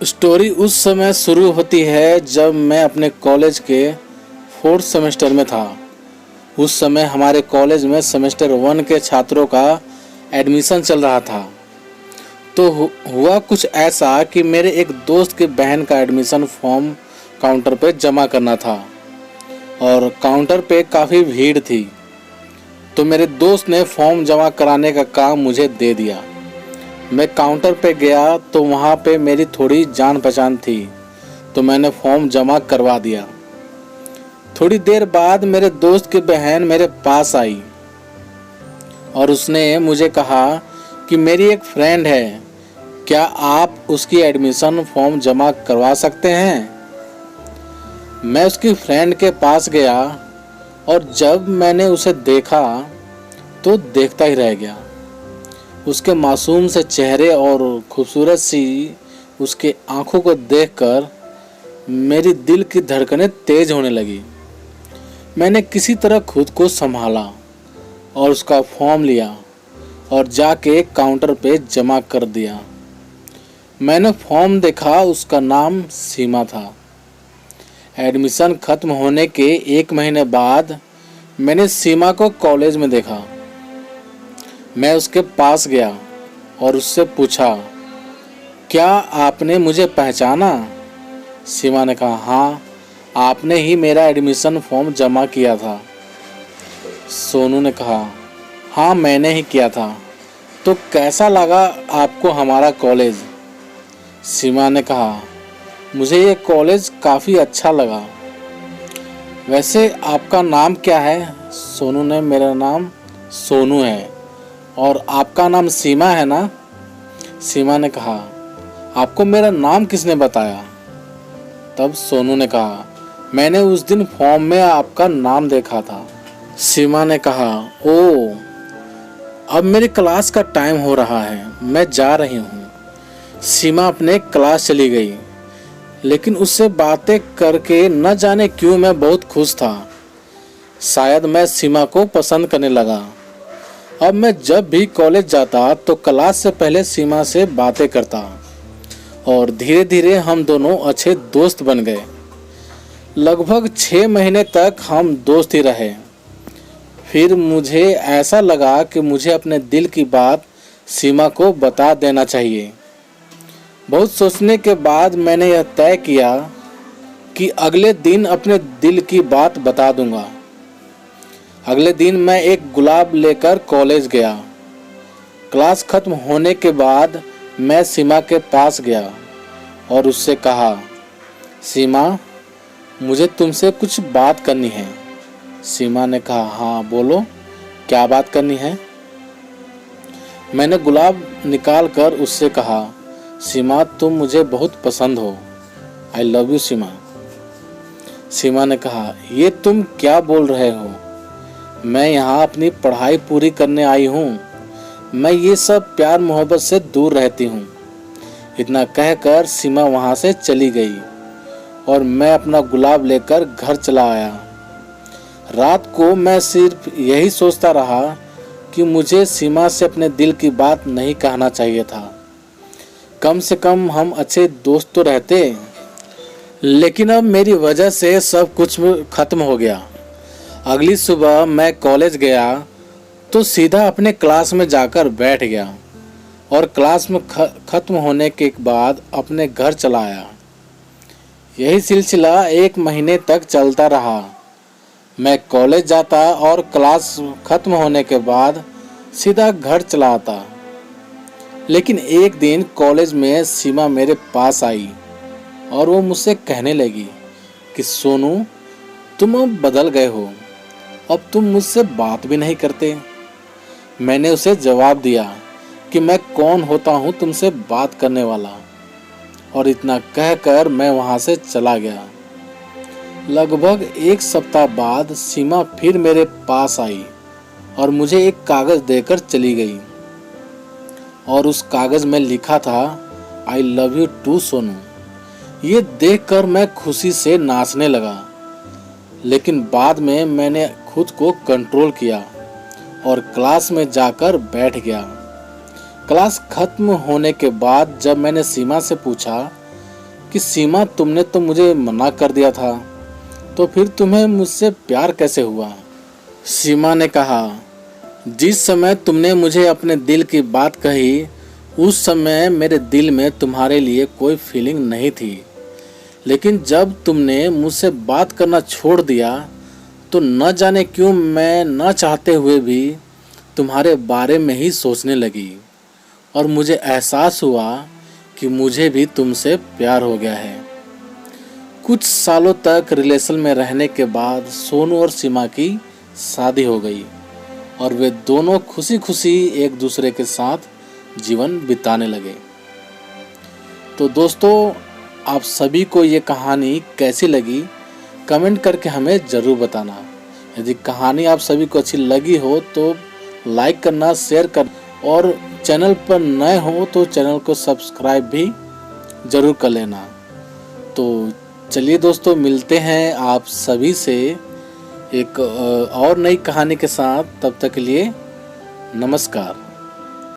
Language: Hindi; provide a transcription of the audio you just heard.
स्टोरी उस समय शुरू होती है जब मैं अपने कॉलेज के 4th सेमेस्टर में था। उस समय हमारे कॉलेज में सेमेस्टर 1 के छात्रों का एडमिशन चल रहा था। तो हुआ कुछ ऐसा कि मेरे एक दोस्त की बहन का एडमिशन फॉर्म काउंटर पे जमा करना था और काउंटर पे काफ़ी भीड़ थी। तो मेरे दोस्त ने फॉर्म जमा कराने का काम मुझे दे दिया। मैं काउंटर पे गया तो वहाँ पे मेरी थोड़ी जान पहचान थी, तो मैंने फॉर्म जमा करवा दिया। थोड़ी देर बाद मेरे दोस्त की बहन मेरे पास आई और उसने मुझे कहा कि मेरी एक फ्रेंड है, क्या आप उसकी एडमिशन फॉर्म जमा करवा सकते हैं। मैं उसकी फ्रेंड के पास गया और जब मैंने उसे देखा तो देखता ही रह गया। उसके मासूम से चेहरे और खूबसूरत सी उसके आंखों को देखकर मेरी दिल की धड़कनें तेज होने लगी। मैंने किसी तरह खुद को संभाला और उसका फॉर्म लिया और जाके काउंटर पे जमा कर दिया। मैंने फॉर्म देखा, उसका नाम सीमा था। एडमिशन खत्म होने के 1 महीने बाद मैंने सीमा को कॉलेज में देखा। मैं उसके पास गया और उससे पूछा, क्या आपने मुझे पहचाना। सीमा ने कहा, हाँ, आपने ही मेरा एडमिशन फॉर्म जमा किया था। सोनू ने कहा, हाँ, मैंने ही किया था। तो कैसा लगा आपको हमारा कॉलेज। सीमा ने कहा, मुझे ये कॉलेज काफ़ी अच्छा लगा। वैसे आपका नाम क्या है। सोनू ने, मेरा नाम सोनू है। और आपका नाम सीमा है ना। सीमा ने कहा, आपको मेरा नाम किसने बताया। तब सोनू ने कहा, मैंने उस दिन फॉर्म में आपका नाम देखा था। सीमा ने कहा, ओ, अब मेरी क्लास का टाइम हो रहा है, मैं जा रही हूँ। सीमा अपने क्लास चली गई, लेकिन उससे बातें करके न जाने क्यों मैं बहुत खुश था। शायद मैं सीमा को पसंद करने लगा। अब मैं जब भी कॉलेज जाता तो क्लास से पहले सीमा से बातें करता और धीरे धीरे हम दोनों अच्छे दोस्त बन गए। लगभग 6 महीने तक हम दोस्त ही रहे। फिर मुझे ऐसा लगा कि मुझे अपने दिल की बात सीमा को बता देना चाहिए। बहुत सोचने के बाद मैंने यह तय किया कि अगले दिन अपने दिल की बात बता दूंगा। अगले दिन मैं एक गुलाब लेकर कॉलेज गया। क्लास खत्म होने के बाद मैं सीमा के पास गया और उससे कहा, सीमा, मुझे तुमसे कुछ बात करनी है। सीमा ने कहा, हाँ बोलो, क्या बात करनी है। मैंने गुलाब निकाल कर उससे कहा, सीमा, तुम मुझे बहुत पसंद हो। आई लव यू सीमा। सीमा ने कहा, ये तुम क्या बोल रहे हो, मैं यहाँ अपनी पढ़ाई पूरी करने आई हूँ, मैं ये सब प्यार मोहब्बत से दूर रहती हूँ। इतना कहकर सीमा वहाँ से चली गई और मैं अपना गुलाब लेकर घर चला आया। रात को मैं सिर्फ यही सोचता रहा कि मुझे सीमा से अपने दिल की बात नहीं कहना चाहिए था। कम से कम हम अच्छे दोस्त तो रहते। लेकिन अब मेरी वजह से सब कुछ खत्म हो गया। अगली सुबह मैं कॉलेज गया तो सीधा अपने क्लास में जाकर बैठ गया और क्लास में ख़त्म होने के बाद अपने घर चला आया। यही सिलसिला 1 महीने तक चलता रहा। मैं कॉलेज जाता और क्लास ख़त्म होने के बाद सीधा घर चला आता। लेकिन एक दिन कॉलेज में सीमा मेरे पास आई और वो मुझसे कहने लगी कि सोनू, तुम अब बदल गए हो, अब तुम मुझसे बात भी नहीं करते। मैंने उसे जवाब दिया कि मैं कौन होता हूँ तुमसे बात करने वाला, और इतना कहकर मैं वहाँ से चला गया। लगभग 1 सप्ताह बाद सीमा फिर मेरे पास आई और मुझे एक कागज़ देकर चली गई और उस कागज़ में लिखा था, I love you too Sonu. ये देखकर मैं खुशी से नाचने लगा, लेकिन बाद में मैंने खुद को कंट्रोल किया और क्लास में जाकर बैठ गया। क्लास खत्म होने के बाद जब मैंने सीमा से पूछा कि सीमा, तुमने तो मुझे मना कर दिया था, तो फिर तुम्हें मुझसे प्यार कैसे हुआ? सीमा ने कहा, जिस समय तुमने मुझे अपने दिल की बात कही उस समय मेरे दिल में तुम्हारे लिए कोई फीलिंग नहीं थी, लेकिन जब तुमने मुझसे बात करना छोड़ दिया तो न जाने क्यों मैं न चाहते हुए भी तुम्हारे बारे में ही सोचने लगी और मुझे एहसास हुआ कि मुझे भी तुमसे प्यार हो गया है। कुछ सालों तक रिलेशन में रहने के बाद सोनू और सीमा की शादी हो गई और वे दोनों खुशी खुशी एक दूसरे के साथ जीवन बिताने लगे। तो दोस्तों, आप सभी को ये कहानी कैसी लगी कमेंट करके हमें ज़रूर बताना। यदि कहानी आप सभी को अच्छी लगी हो तो लाइक करना, शेयर कर, और चैनल पर नए हो तो चैनल को सब्सक्राइब भी ज़रूर कर लेना। तो चलिए दोस्तों, मिलते हैं आप सभी से एक और नई कहानी के साथ। तब तक के लिए नमस्कार।